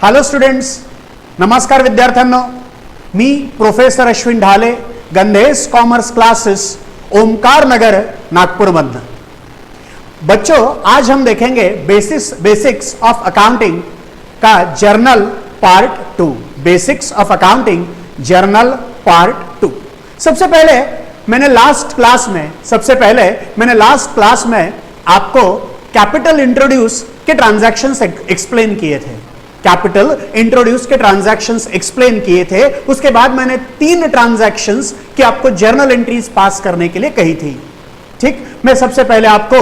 Hello students, नमस्कार विद्यार्थ्यांनो. मी professor Ashwin ढाले, गंधेश commerce classes, Omkar नगर, नागपुर मध्य. बच्चों, आज हम देखेंगे बेसिक्स ऑफ अकाउंटिंग का journal part 2. Basics of accounting journal part 2. सबसे पहले मैंने लास्ट क्लास में आपको कैपिटल इंट्रोड्यूस के ट्रांजैक्शंस एक्सप्लेन किए थे. कैपिटल इंट्रोड्यूस के ट्रांजैक्शंस एक्सप्लेन किए थे. उसके बाद मैंने 3 ट्रांजैक्शंस की आपको जर्नल एंट्रीज पास करने के लिए कही थी. ठीक, मैं सबसे पहले आपको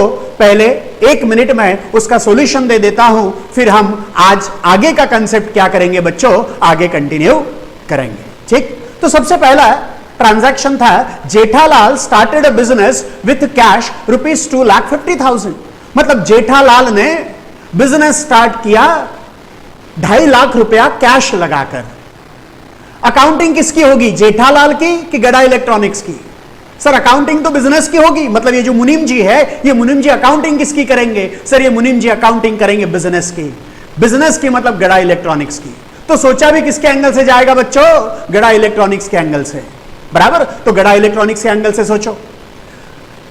1 मिनट में उसका सॉल्यूशन दे देता हूं, फिर हम आज आगे का कंसेप्ट क्या करेंगे बच्चों, आगे कंटिन्यू करेंगे. ठीक, तो सबसे पहला ट्रांजैक्शन था, Jethalal started a business with cash ₹2,50,000. मतलब जेठालाल ने बिजनेस स्टार्ट किया 2.5 लाख रुपया कैश लगाकर. अकाउंटिंग किसकी होगी, जेठालाल की कि गड़ा इलेक्ट्रॉनिक्स की? सर अकाउंटिंग तो बिजनेस की होगी. मतलब ये जो मुनीम जी है, ये मुनीम जी अकाउंटिंग किसकी करेंगे? सर ये मुनीम जी अकाउंटिंग करेंगे बिजनेस की. बिजनेस की मतलब गड़ा इलेक्ट्रॉनिक्स की. तो सोचा भी किसके एंगल से जाएगा बच्चों, गड़ा इलेक्ट्रॉनिक्स के एंगल से. बराबर, तो गड़ा इलेक्ट्रॉनिक्स के एंगल से सोचो.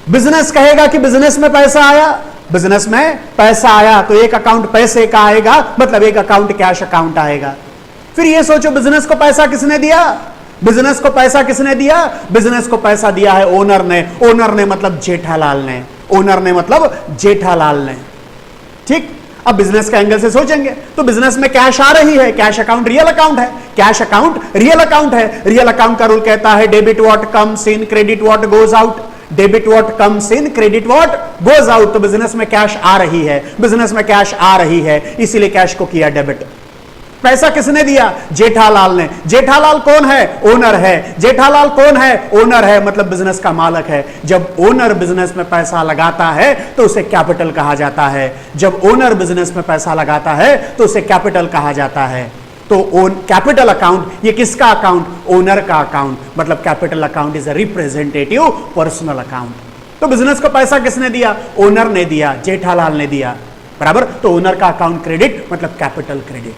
बिजनेस कहेगा कि बिजनेस में पैसा आया, बिजनेस में पैसा आया तो एक अकाउंट पैसे का आएगा, मतलब एक अकाउंट कैश अकाउंट आएगा. फिर ये सोचो बिजनेस को पैसा किसने दिया? बिजनेस को पैसा किसने दिया? बिजनेस को पैसा दिया है ओनर ने. ओनर ने मतलब जेठालाल ने. ओनर ने मतलब जेठालाल ने. ठीक, अब बिजनेस के एंगल से सोचेंगे तो बिजनेस में कैश आ रही है. कैश अकाउंट रियल अकाउंट है. कैश अकाउंट रियल अकाउंट है. रियल अकाउंट का रूल कहता है debit what comes in, credit what goes out. Debit what comes in, credit what goes out. तो बिजनेस में कैश आ रही है. बिजनेस में कैश आ रही है, इसीलिए कैश को किया डेबिट. पैसा किसने दिया? जेठालाल ने. जेठालाल कौन है? ओनर है. जेठालाल कौन है? ओनर है, मतलब बिजनेस का मालिक है. जब ओनर बिजनेस में पैसा लगाता है तो उसे कैपिटल कहा जाता है. जब ओनर बिजनेस में पैसा लगाता है तो उसे कैपिटल कहा जाता है. तो कैपिटल अकाउंट ये किसका अकाउंट? ओनर का अकाउंट. मतलब capital account is a representative personal account. तो बिजनेस को पैसा किसने दिया? ओनर ने दिया, जेठालाल ने दिया. बराबर, तो ओनर का अकाउंट क्रेडिट, मतलब कैपिटल क्रेडिट.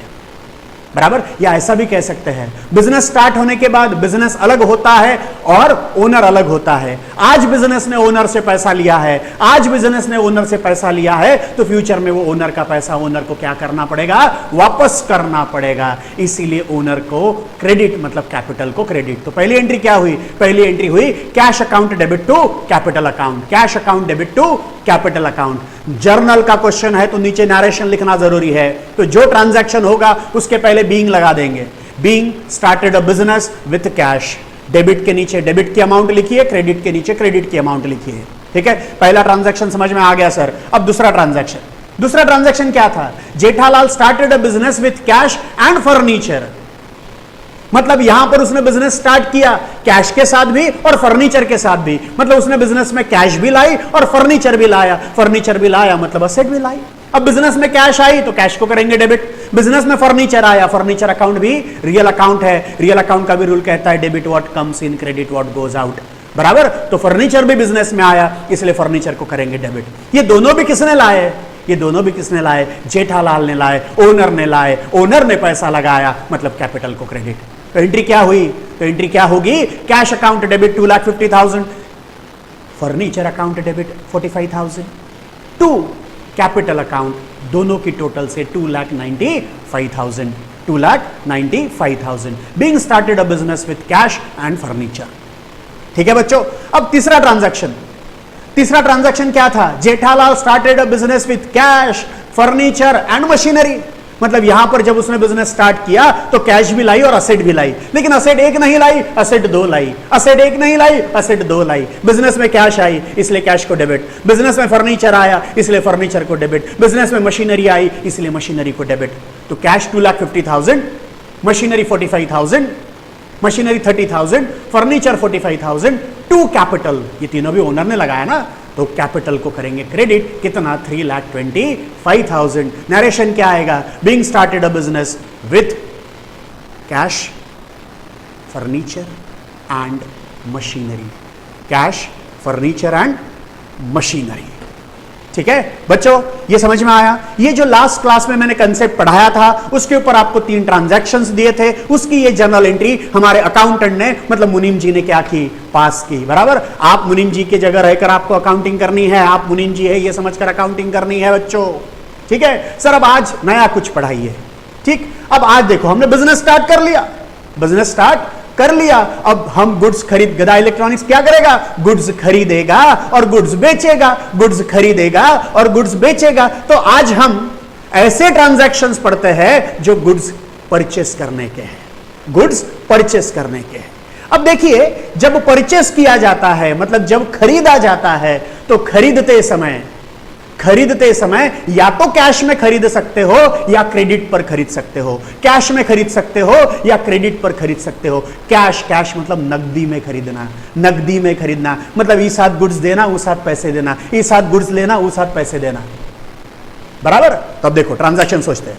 बराबर, या ऐसा भी कह सकते हैं बिजनेस स्टार्ट होने के बाद बिजनेस अलग होता है और ओनर अलग होता है. आज बिजनेस ने ओनर से पैसा लिया है, आज बिजनेस ने ओनर से पैसा लिया है, तो फ्यूचर में वो ओनर का पैसा ओनर को क्या करना पड़ेगा? वापस करना पड़ेगा. इसीलिए ओनर को क्रेडिट, मतलब कैपिटल को क्रेडिट. तो पहली एंट्री क्या हुई? पहली एंट्री हुई cash account debit to capital account. Cash account debit to capital account. Journal का क्वेश्चन है तो नीचे नरेशन लिखना जरूरी है. तो जो ट्रांजैक्शन होगा उसके पहले बीइंग लगा देंगे. Being started a business with cash. Debit के नीचे डेबिट की अमाउंट लिखिए, क्रेडिट के नीचे क्रेडिट की अमाउंट लिखिए. ठीक है, पहला ट्रांजैक्शन समझ में आ गया सर. अब दूसरा ट्रांजैक्शन क्या था? Jethalal started a business with cash and furniture. मतलब यहां पर उसने बिजनेस स्टार्ट किया कैश के साथ भी और फर्नीचर के साथ भी. मतलब उसने बिजनेस में कैश भी लाई और फर्नीचर भी लाया. फर्नीचर भी लाया मतलब असेट भी लाई. अब बिजनेस में कैश आई तो कैश को करेंगे डेबिट. बिजनेस में फर्नीचर आया, फर्नीचर अकाउंट भी रियल अकाउंट है. रियल अकाउंट का भी रूल कहता है debit what comes in, credit what goes out. बराबर, तो फर्नीचर भी बिजनेस में आया, इसलिए फर्नीचर को करेंगे डेबिट. ये दोनों भी किसने लाए? ये दोनों भी किसने लाए? जेठालाल ने लाए, ओनर ने लाए. ओनर ने पैसा लगाया, मतलब कैपिटल को क्रेडिट. तो एंट्री क्या हुई? तो एंट्री क्या होगी? Cash account debit 2,50,000, furniture account debit 45,000, to capital account दोनों की टोटल से 2,95,000. 2,95,000 being started a business with cash and furniture. ठीक है बच्चों, अब तीसरा ट्रांजैक्शन क्या था? Jethalal started a business with cash, furniture and machinery. मतलब यहां पर जब उसने बिजनेस स्टार्ट किया तो कैश भी लाई और असेट भी लाई. लेकिन असेट एक नहीं लाई, असेट 2 लाई. असेट एक नहीं लाई, असेट 2 लाई. बिजनेस में कैश आई इसलिए कैश को डेबिट. बिजनेस में फर्नीचर आया इसलिए फर्नीचर को डेबिट. बिजनेस में मशीनरी आई इसलिए मशीनरी को डेबिट. तो cash 2,50,000, machinery 45,000, machinery 30,000, furniture 45,000, to capital. ये तीनों भी ओनर ने लगाया ना, तो कैपिटल को करेंगे क्रेडिट. कितना? 3,25,000. नरेशन क्या आएगा? Being started a business with cash, furniture and machinery. Cash, furniture and machinery. ठीक है बच्चों, ये समझ में आया? ये जो लास्ट क्लास में मैंने कंसेप्ट पढ़ाया था उसके ऊपर आपको 3 ट्रांजैक्शंस दिए थे, उसकी ये जर्नल एंट्री हमारे अकाउंटेंट ने मतलब मुनीम जी ने क्या की, पास की। बराबर, आप मुनीम जी की जगह रहकर आपको अकाउंटिंग करनी है, आप मुनीम जी है ये समझकर अकाउंटिंग करनी है बच्चों। ठीक है सर, अब आज नया कुछ पढ़ाइए। ठीक, अब आज देखो हमने बिजनेस स्टार्ट कर लिया, बिजनेस स्टार्ट कर लिया। अब हम गुड्स खरीद, गदा इलेक्ट्रॉनिक्स क्या करेगा, गुड्स खरीदेगा और गुड्स बेचेगा, गुड्स खरीदेगा और गुड्स बेचेगा। तो आज हम ऐसे ट्रांजैक्शंस पढ़ते हैं जो गुड्स परचेस करने के हैं, गुड्स परचेस करने के हैं। अब देखिए, जब परचेस किया जाता है मतलब जब खरीदा जाता है, तो खरीदते समय या तो कैश में खरीद सकते हो या क्रेडिट पर खरीद सकते हो, कैश में खरीद सकते हो या क्रेडिट पर खरीद सकते हो। कैश मतलब नकदी में खरीदना, नकदी में खरीदना मतलब इस हाथ गुड्स देना उस हाथ पैसे देना, इस हाथ गुड्स लेना उस हाथ पैसे देना। बराबर, तब देखो ट्रांजैक्शन सोचते हैं।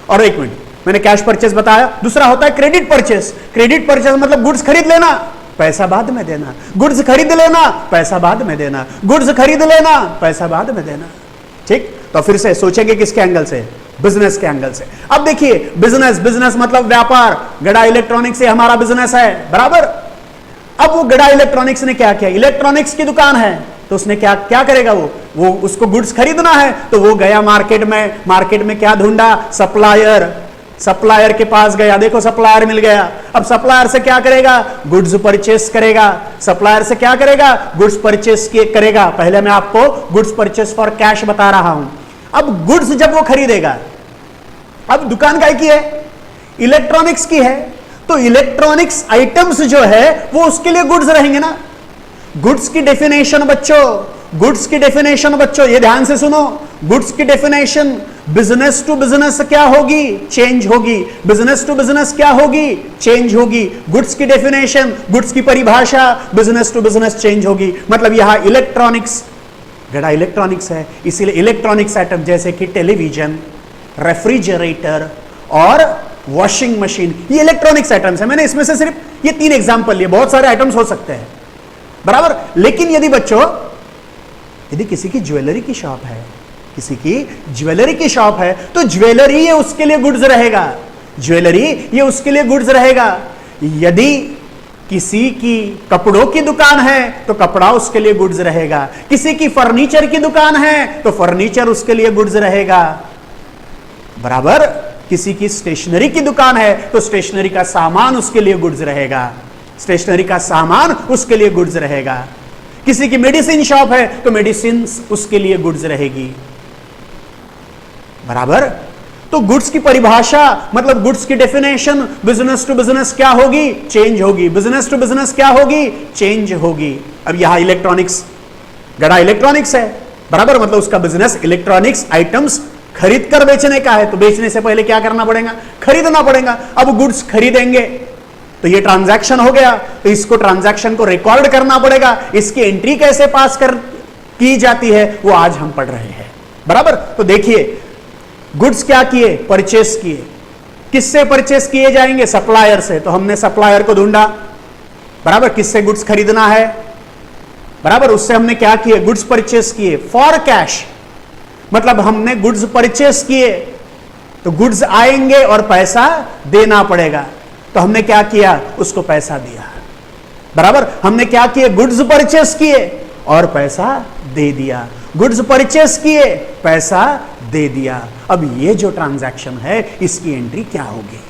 और एक मिनट, मैंने कैश परचेस बताया, दूसरा होता है क्रेडिट परचेस। क्रेडिट परचेस मतलब गुड्स खरीद लेना, पैसा बाद में देना, गुड्स खरीद लेना, पैसा बाद में देना, गुड्स खरीद लेना, पैसा बाद में देना। ठीक, तो फिर से सोचेंगे किसके एंगल से, बिजनेस के एंगल से। अब देखिए बिजनेस मतलब व्यापार, गड़ा इलेक्ट्रॉनिक्स से हमारा बिजनेस है। बराबर, अब वो गड़ा इलेक्ट्रॉनिक्स ने क्या किया, इलेक्ट्रॉनिक्स की दुकान है तो उसने क्या क्या करेगा, वो उसको गुड्स खरीदना है तो वो गया मार्केट में क्या ढूंढा, सप्लायर के पास गया, देखो सप्लायर मिल गया। अब सप्लायर से क्या करेगा, गुड्स परचेस करेगा। सप्लायर से क्या करेगा, गुड्स परचेस करेगा। पहले मैं आपको गुड्स परचेस फॉर कैश बता रहा हूं। अब गुड्स जब वो खरीदेगा, अब दुकान काय की है, इलेक्ट्रॉनिक्स की है, तो इलेक्ट्रॉनिक्स आइटम्स जो है वो उसके लिए गुड्स रहेंगे ना। गुड्स की डेफिनेशन बच्चों ये ध्यान से सुनो, गुड्स की डेफिनेशन बिजनेस टू बिजनेस क्या होगी, चेंज होगी। बिजनेस टू बिजनेस क्या होगी, चेंज होगी। गुड्स की डेफिनेशन, गुड्स की परिभाषा बिजनेस टू बिजनेस चेंज होगी। मतलब यहां इलेक्ट्रॉनिक्स, गड़ा इलेक्ट्रॉनिक्स है, इसीलिए इलेक्ट्रॉनिक्स आइटम जैसे कि टेलीविजन, रेफ्रिजरेटर और वॉशिंग मशीन, ये इलेक्ट्रॉनिक्स आइटम्स है। मैंने इसमें से सिर्फ ये 3 एग्जांपल लिए, बहुत सारे आइटम्स हो सकते हैं। बराबर, लेकिन यदि बच्चों यदि किसी की ज्वेलरी की शॉप है, किसी की ज्वेलरी की शॉप है, तो ज्वेलरी ये उसके लिए गुड्स रहेगा, ज्वेलरी ये उसके लिए गुड्स रहेगा। यदि किसी की कपड़ों की दुकान है तो कपड़ा उसके लिए गुड्स रहेगा, किसी की फर्नीचर की दुकान है तो फर्नीचर उसके लिए गुड्स रहेगा। बराबर, किसी की स्टेशनरी की दुकान है तो स्टेशनरी का सामान उसके लिए गुड्स रहेगा, स्टेशनरी का सामान उसके लिए गुड्स रहेगा। किसी की मेडिसिन शॉप है तो मेडिसिन उसके लिए गुड्स रहेगी। बराबर, तो गुड्स की परिभाषा मतलब गुड्स की डेफिनेशन बिजनेस टू बिजनेस क्या होगी, चेंज होगी। बिजनेस टू बिजनेस क्या होगी, चेंज होगी। अब यहां इलेक्ट्रॉनिक्स, गड़ा इलेक्ट्रॉनिक्स है, बराबर, मतलब उसका बिजनेस इलेक्ट्रॉनिक्स आइटम्स खरीद कर बेचने का है, तो बेचने से पहले क्या करना पड़ेगा, खरीदना पड़ेगा। अब गुड्स खरीदेंगे तो ये ट्रांजैक्शन हो गया, तो इसको ट्रांजैक्शन को रिकॉर्ड करना पड़ेगा। इसकी एंट्री कैसे पास की जाती है वो आज हम पढ़ रहे हैं। बराबर, तो देखिए गुड्स क्या किए, परचेस किए। किससे परचेस किए जाएंगे, सप्लायर से, तो हमने सप्लायर को ढूंढा। बराबर, किससे गुड्स खरीदना है, बराबर, उससे हमने क्या किए, गुड्स परचेस किए फॉर कैश। मतलब हमने गुड्स परचेस किए तो गुड्स आएंगे और पैसा देना पड़ेगा, तो हमने क्या किया, उसको पैसा दिया। बराबर, हमने क्या किए, गुड्स परचेस किए और पैसा दे दिया, गुड्स परचेस किए पैसा दे दिया। अब ये जो ट्रांजैक्शन है इसकी एंट्री क्या होगी।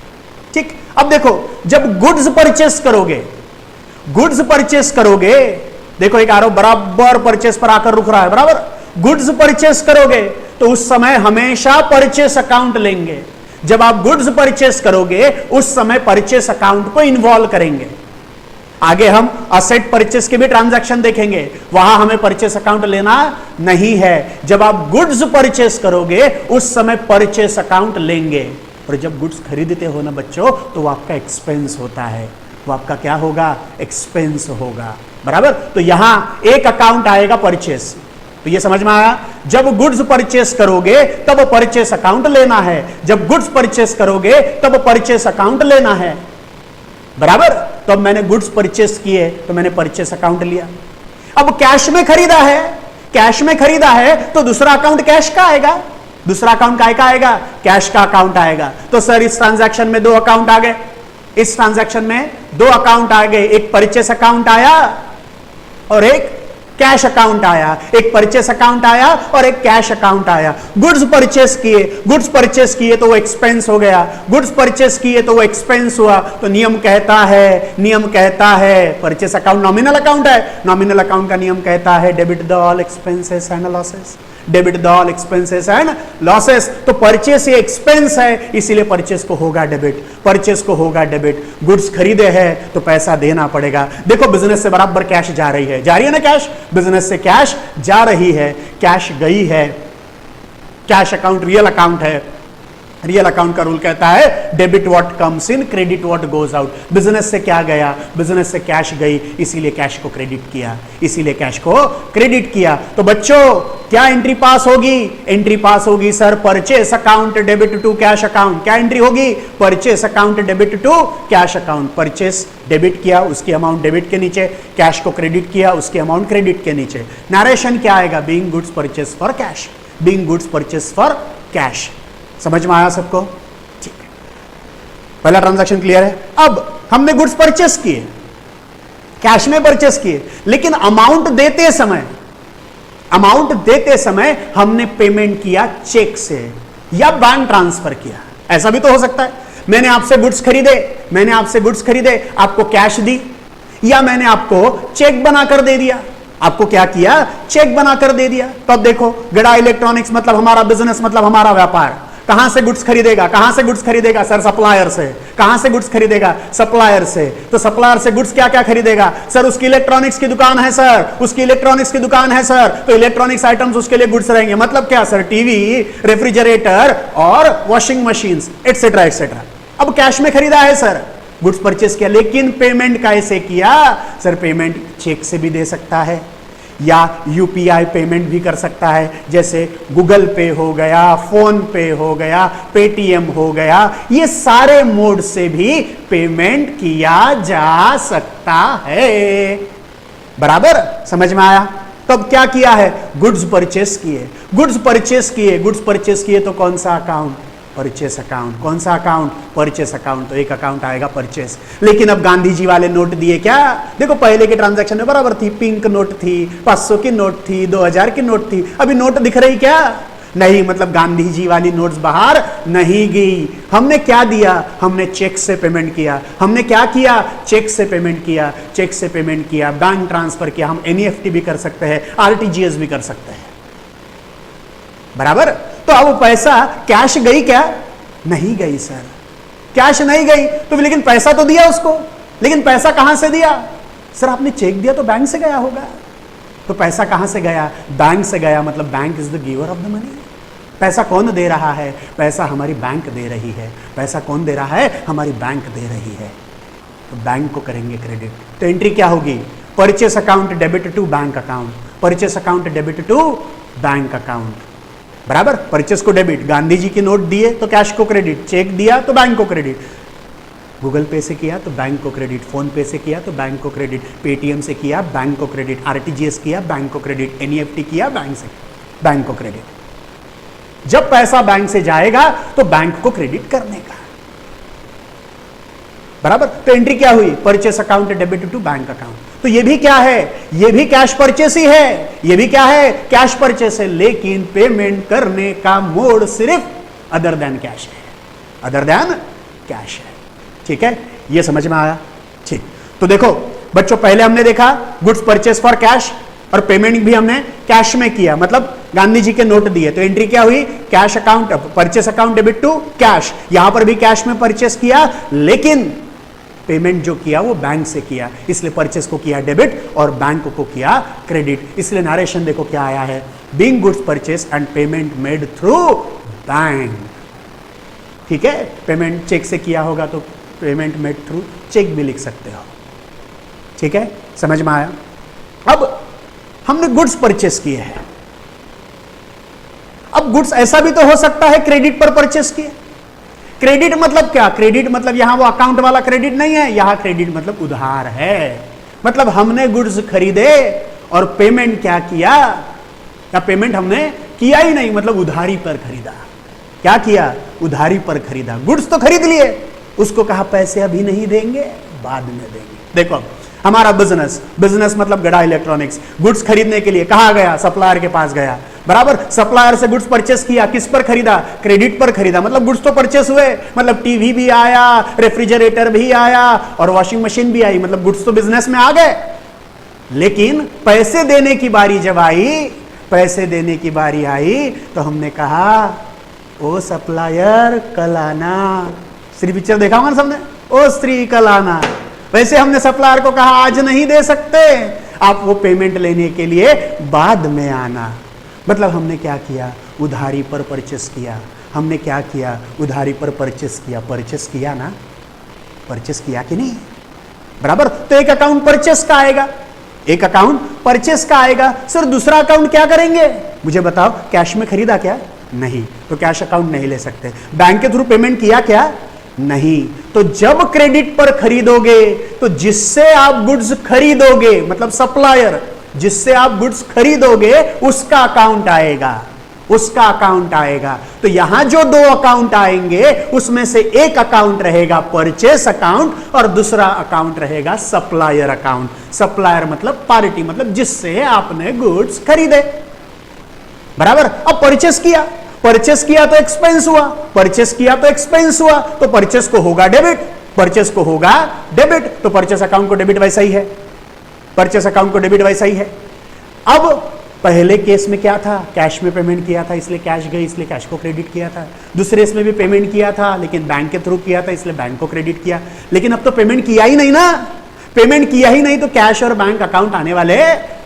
ठीक, अब देखो जब गुड्स परचेस करोगे, देखो एक आरोप बराबर परचेस पर आकर रुक रहा है। बराबर, गुड्स परचेस करोगे तो उस समय हमेशा परचेस अकाउंट लेंगे। जब आप गुड्स परचेस करोगे उस समय परचेस अकाउंट को इन्वॉल्व करेंगे। आगे हम असेट परचेस के भी ट्रांजैक्शन देखेंगे, वहां हमें परचेस अकाउंट लेना नहीं है। जब आप गुड्स परचेस करोगे उस समय परचेस अकाउंट लेंगे। और जब गुड्स खरीदते हो ना बच्चों, तो वो आपका एक्सपेंस होता है, वो आपका क्या होगा, एक्सपेंस होगा। बराबर, तो यहां एक अकाउंट आएगा परचेस, तो ये समझ में आया। जब गुड्स परचेस करोगे तब परचेस अकाउंट लेना है, जब गुड्स परचेस करोगे तब परचेस अकाउंट लेना है। बराबर, तो अब मैंने गुड्स परचेस किए तो मैंने परचेस अकाउंट लिया। अब कैश में खरीदा है, कैश में खरीदा है तो दूसरा अकाउंट कैश का आएगा, दूसरा अकाउंट काय का आएगा, कैश का अकाउंट आएगा। तो सर इस ट्रांजैक्शन में 2 अकाउंट आ गए, इस ट्रांजैक्शन में 2 अकाउंट आ गए, एक परचेस अकाउंट आया और एक कैश अकाउंट आया, एक परचेस अकाउंट आया और एक कैश अकाउंट आया। गुड्स परचेस किए तो वो एक्सपेंस हो गया, गुड्स परचेस किए तो वो एक्सपेंस हुआ। तो नियम कहता है परचेस अकाउंट नॉमिनल अकाउंट है, नॉमिनल अकाउंट का नियम कहता है debit the all expenses and losses, debit the all expenses and losses. तो परचेस ये एक्सपेंस है, इसीलिए परचेस को होगा डेबिट, परचेस को होगा डेबिट। गुड्स खरीदे हैं तो पैसा देना पड़ेगा। देखो बिजनेस से बराबर कैश जा रही है, जा रही है ना कैश, बिजनेस से कैश जा रही है, कैश गई है। कैश अकाउंट रियल अकाउंट है, रियल अकाउंट का रूल कहता है debit what comes in, credit what goes out. Business से क्या गया, बिजनेस से कैश गई, इसीलिए कैश को क्रेडिट किया, इसीलिए कैश को क्रेडिट किया। तो बच्चों क्या एंट्री पास होगी, एंट्री पास होगी sir purchase account debit to cash account. क्या एंट्री होगी, purchase account debit to cash account. Purchase debit किया, उसकी अमाउंट डेबिट के नीचे, कैश को क्रेडिट किया, उसकी अमाउंट क्रेडिट के नीचे। नरेशन क्या आएगा, being goods purchase for cash, being goods purchase for cash. समझ में आया सबको, ठीक है, पहला ट्रांजैक्शन क्लियर है। अब हमने गुड्स परचेस किए, कैश में परचेस किए, लेकिन अमाउंट देते समय हमने पेमेंट किया चेक से या बैंक ट्रांसफर किया। ऐसा भी तो हो सकता है, मैंने आपसे गुड्स खरीदे, आपको कैश दी, या मैंने आपको चेक बनाकर दे दिया। आपको क्या किया, चेक बनाकर दे दिया। तो अब देखो गड़ा इलेक्ट्रॉनिक्स मतलब हमारा बिजनेस, मतलब हमारा व्यापार। कहां से गुड्स खरीदेगा, कहां से गुड्स खरीदेगा सर, सप्लायर से। कहां से गुड्स खरीदेगा, सप्लायर से। तो सप्लायर से गुड्स क्या क्या खरीदेगा सर, उसकी इलेक्ट्रॉनिक्स की दुकान है सर, उसकी इलेक्ट्रॉनिक्स की दुकान है सर, तो इलेक्ट्रॉनिक्स आइटम्स उसके लिए गुड्स रहेंगे। मतलब क्या सर, टीवी, रेफ्रिजरेटर और वॉशिंग मशीन्स एटसेट्रा एटसेट्रा। अब कैश में खरीदा है सर, गुड्स परचेस किया, लेकिन पेमेंट कैसे किया सर, पेमेंट चेक से भी दे सकता है या यूपीआई पेमेंट भी कर सकता है, जैसे गूगल पे हो गया, फोन पे हो गया, पेटीएम हो गया। ये सारे मोड से भी पेमेंट किया जा सकता है। बराबर समझ में आया। तब क्या किया है, गुड्स परचेस किए, गुड्स परचेस किए तो कौन सा अकाउंट, परचेस अकाउंट। कौन सा अकाउंट, परचेस अकाउंट। तो एक अकाउंट आएगा परचेस। लेकिन अब गांधी जी वाले नोट दिए क्या, देखो पहले के ट्रांजैक्शन में बराबर थी, पिंक नोट थी, 500 की नोट थी, 2000 की नोट थी। अभी नोट दिख रही क्या, नहीं, मतलब गांधी जी वाली नोट्स बाहर नहीं गई। हमने क्या दिया, हमने चेक से पेमेंट किया। हमने क्या किया, चेक से पेमेंट किया, चेक से पेमेंट किया, बैंक ट्रांसफर किया। हम एनईएफटी भी कर सकते हैं, आरटीजीएस भी कर सकते हैं। बराबर। तो अब पैसा कैश गई क्या, नहीं गई सर, कैश नहीं गई। तो लेकिन पैसा तो दिया उसको, लेकिन पैसा कहां से दिया सर, आपने चेक दिया तो बैंक से गया होगा। तो पैसा कहां से गया, बैंक से गया, मतलब bank is the giver of the money. पैसा कौन दे रहा है, पैसा हमारी बैंक दे रही है। पैसा कौन दे रहा है, हमारी बैंक दे रही है। तो बैंक को करेंगे क्रेडिट। तो एंट्री क्या होगी, purchase account debit to bank account, purchase account debit to bank account. बराबर। परचेस को डेबिट, गांधी जी की नोट दिए तो कैश को क्रेडिट, चेक दिया तो बैंक को क्रेडिट, गूगल पे से किया तो बैंक को क्रेडिट, फोन पे से किया तो बैंक को क्रेडिट, पेटीएम से किया बैंक को क्रेडिट, आरटीजीएस किया बैंक को क्रेडिट, एनईएफटी किया बैंक को क्रेडिट। जब पैसा बैंक से जाएगा तो बैंक को क्रेडिट करने का। बराबर। तो एंट्री क्या हुई, purchase account debit to bank account. तो ये भी क्या है, ये भी कैश परचेस ही है, ये भी क्या है, कैश परचेस है, लेकिन पेमेंट करने का मोड सिर्फ अदर देन कैश है, अदर देन कैश है। ठीक है, ये समझ में आया। ठीक। तो देखो बच्चों, पहले हमने देखा गुड्स परचेस फॉर कैश और पेमेंट भी हमने कैश में किया, मतलब गांधी जी के नोट दिए। तो एंट्री क्या हुई, cash account, purchase account debit to cash. यहां पर भी कैश में परचेस किया, लेकिन पेमेंट जो किया वो बैंक से किया, इसलिए परचेस को किया डेबिट और बैंक को किया क्रेडिट। इसलिए नरेशन देखो क्या आया है, being goods purchase and payment made through bank. ठीक है, पेमेंट चेक से किया होगा तो पेमेंट मेड थ्रू चेक भी लिख सकते हो। ठीक है, समझ में आया। अब हमने गुड्स परचेस किए हैं। अब गुड्स ऐसा भी तो हो सकता है क्रेडिट पर परचेस किए। क्रेडिट मतलब क्या, क्रेडिट मतलब यहां वो अकाउंट वाला क्रेडिट नहीं है, यहां क्रेडिट मतलब उधार है। मतलब हमने गुड्स खरीदे और पेमेंट क्या किया, या पेमेंट हमने किया ही नहीं, मतलब उधारी पर खरीदा। क्या किया? उधारी पर खरीदा। गुड्स तो खरीद लिए, उसको कहा पैसे अभी नहीं देंगे, बाद में देंगे। देखो हमारा बिजनेस मतलब गड़ा इलेक्ट्रॉनिक्स, गुड्स खरीदने के लिए कहां गया? सप्लायर के पास गया, बराबर। सप्लायर से गुड्स परचेस किया, किस पर खरीदा? क्रेडिट पर खरीदा, मतलब गुड्स तो परचेस हुए, मतलब टीवी भी आया, रेफ्रिजरेटर भी आया और वॉशिंग मशीन भी आई, मतलब गुड्स तो बिजनेस में आ गए। लेकिन पैसे देने की बारी जब आई, पैसे देने की बारी आई तो हमने कहा ओ सप्लायर कल आना। श्री पिक्चर देखा होगा ना सबने, ओ श्री कल आना। वैसे हमने सप्लायर को कहा आज नहीं दे सकते, आप वो पेमेंट लेने के लिए बाद में आना। मतलब हमने क्या किया? उधारी पर परचेस किया। हमने क्या किया? उधारी पर परचेस किया। परचेस किया ना? परचेस किया कि नहीं? बराबर। तो एक अकाउंट परचेस का आएगा, एक अकाउंट परचेस का आएगा। सर दूसरा अकाउंट क्या करेंगे? मुझे बताओ, कैश में खरीदा क्या? नहीं, तो कैश अकाउंट नहीं ले सकते। बैंक के थ्रू पेमेंट किया क्या? नहीं। तो जब क्रेडिट पर खरीदोगे तो जिससे आप गुड्स खरीदोगे, मतलब सप्लायर, जिससे आप गुड्स खरीदोगे उसका अकाउंट आएगा, उसका अकाउंट आएगा। तो यहां जो दो अकाउंट आएंगे उसमें से एक अकाउंट रहेगा परचेस अकाउंट और दूसरा अकाउंट रहेगा सप्लायर अकाउंट। सप्लायर मतलब पार्टी, मतलब जिससे आपने गुड्स खरीदे, बराबर। अब परचेस किया, परचेस किया तो एक्सपेंस हुआ, परचेस किया तो एक्सपेंस हुआ, तो परचेस को होगा डेबिट, परचेस को होगा डेबिट, तो परचेस अकाउंट को डेबिट वैसा ही है, परचेस अकाउंट को डेबिट वैसा ही है। अब पहले केस में क्या था? कैश में पेमेंट किया था इसलिए कैश गई, इसलिए कैश को क्रेडिट किया था। दूसरे इसमें भी पेमेंट किया था लेकिन बैंक के थ्रू किया था इसलिए बैंक को क्रेडिट किया। लेकिन अब तो पेमेंट किया ही नहीं ना, पेमेंट किया ही नहीं तो कैश और बैंक अकाउंट आने वाले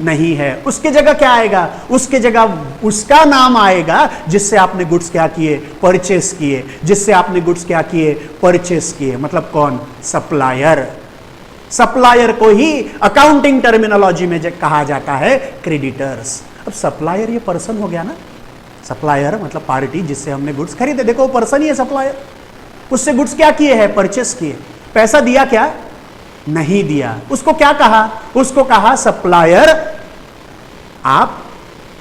नहीं है। उसके जगह क्या आएगा? उसके जगह उसका नाम आएगा जिससे आपने गुड्स क्या किए? परचेस किए। जिससे आपने गुड्स क्या किए? परचेस किए। मतलब कौन? सप्लायर। सप्लायर को ही अकाउंटिंग टर्मिनोलॉजी में कहा जाता है क्रेडिटर्स। अब सप्लायर ये पर्सन हो गया ना, सप्लायर मतलब पार्टी जिससे हमने गुड्स खरीदे। देखो वो पर्सन ही है सप्लायर, उससे गुड्स क्या किए हैं? परचेस किए। पैसा दिया क्या? नहीं दिया। उसको क्या कहा? उसको कहा सप्लायर आप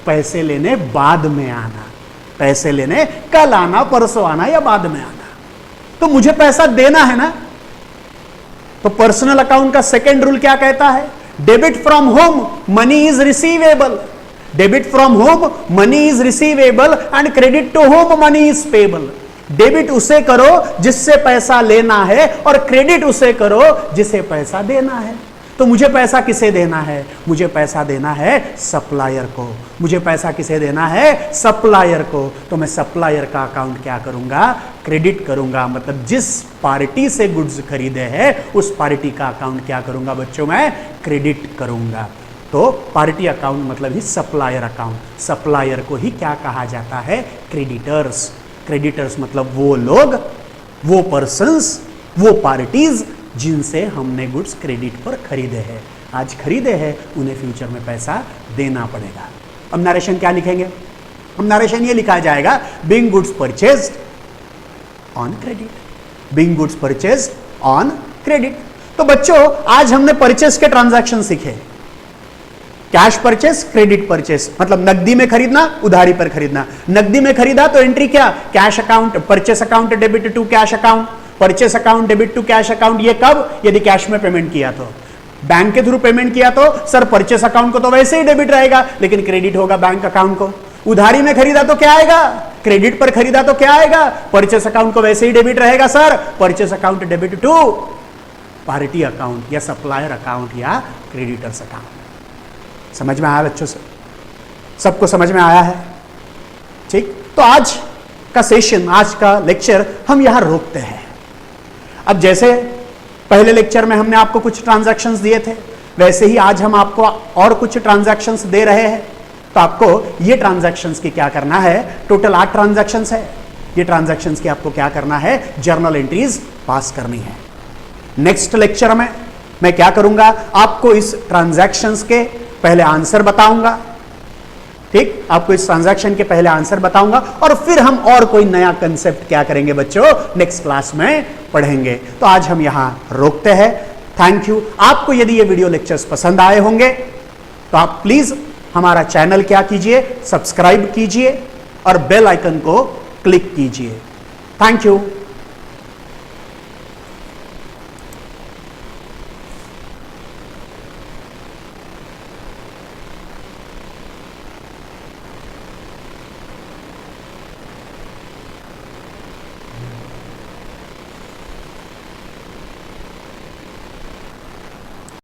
पैसे लेने बाद में आना, पैसे लेने कल आना, परसों आना या बाद में आना। तो मुझे पैसा देना है ना, तो पर्सनल अकाउंट का सेकेंड रूल क्या कहता है? Debit from whom money is receivable, debit from whom money is receivable and credit to whom money is payable. Debit उसे करो जिससे पैसा लेना है और क्रेडिट उसे करो जिसे पैसा देना है। तो मुझे पैसा किसे देना है? मुझे पैसा देना है सप्लायर को। मुझे पैसा किसे देना है? सप्लायर को। तो मैं सप्लायर का अकाउंट क्या करूंगा? क्रेडिट करूंगा। मतलब जिस पार्टी से गुड्स खरीदे हैं उस पार्टी का अकाउंट क्या करूंगा बच्चों? मैं क्रेडिट करूंगा। तो पार्टी अकाउंट मतलब ही सप्लायर अकाउंट। सप्लायर को ही क्या कहा जाता है? क्रेडिटर्स। क्रेडिटर्स मतलब वो लोग, वो पर्संस, वो पार्टीज जिनसे हमने गुड्स क्रेडिट पर खरीदे हैं, आज खरीदे हैं, उन्हें फ्यूचर में पैसा देना पड़ेगा। अब नरेशन क्या लिखेंगे? अब नरेशन ये लिखा जाएगा being goods purchased on credit, being goods purchased on credit. तो बच्चों आज हमने परचेस के ट्रांजैक्शन सीखे। कैश परचेस, क्रेडिट परचेस, मतलब नकदी में खरीदना, उधारी पर खरीदना। नकदी में खरीदा तो एंट्री क्या? Cash account, purchase account debit to cash account, purchase account debit to cash account. ये कब? यदि कैश में पेमेंट किया तो। बैंक के थ्रू पेमेंट किया तो सर परचेस अकाउंट को तो वैसे ही डेबिट रहेगा लेकिन क्रेडिट होगा बैंक अकाउंट को। उधारी में खरीदा तो क्या आएगा? क्रेडिट पर खरीदा तो क्या आएगा? परचेस अकाउंट को वैसे ही डेबिट रहेगा sir, purchase account debit to party account या सप्लायर अकाउंट या क्रेडिटर्स अकाउंट। समझ में आया बच्चों? से सबको समझ में आया है? ठीक, तो आज का सेशन, आज का लेक्चर हम यहां रोकते हैं। अब जैसे पहले लेक्चर में हमने आपको कुछ ट्रांजैक्शंस दिए थे वैसे ही आज हम आपको और कुछ ट्रांजैक्शंस दे रहे हैं। तो आपको ये ट्रांजैक्शंस की क्या करना है? टोटल 8 ट्रांजैक्शंस है। ये ट्रांजैक्शंस की आपको क्या करना है? जर्नल एंट्रीज पास करनी है। नेक्स्ट लेक्चर में मैं क्या करूंगा? आपको इस ट्रांजैक्शंस के पहले आंसर बताऊंगा। ठीक, आपको इस ट्रांजैक्शन के पहले आंसर बताऊंगा और फिर हम और कोई नया कंसेप्ट क्या करेंगे बच्चों? नेक्स्ट क्लास में पढ़ेंगे। तो आज हम यहां रोकते हैं। Thank you. आपको यदि ये वीडियो लेक्चर्स पसंद आए होंगे तो आप प्लीज हमारा चैनल क्या कीजिए, सब्सक्राइब कीजिए और बेल आइकन को क्लिक कीजिए। Thank you.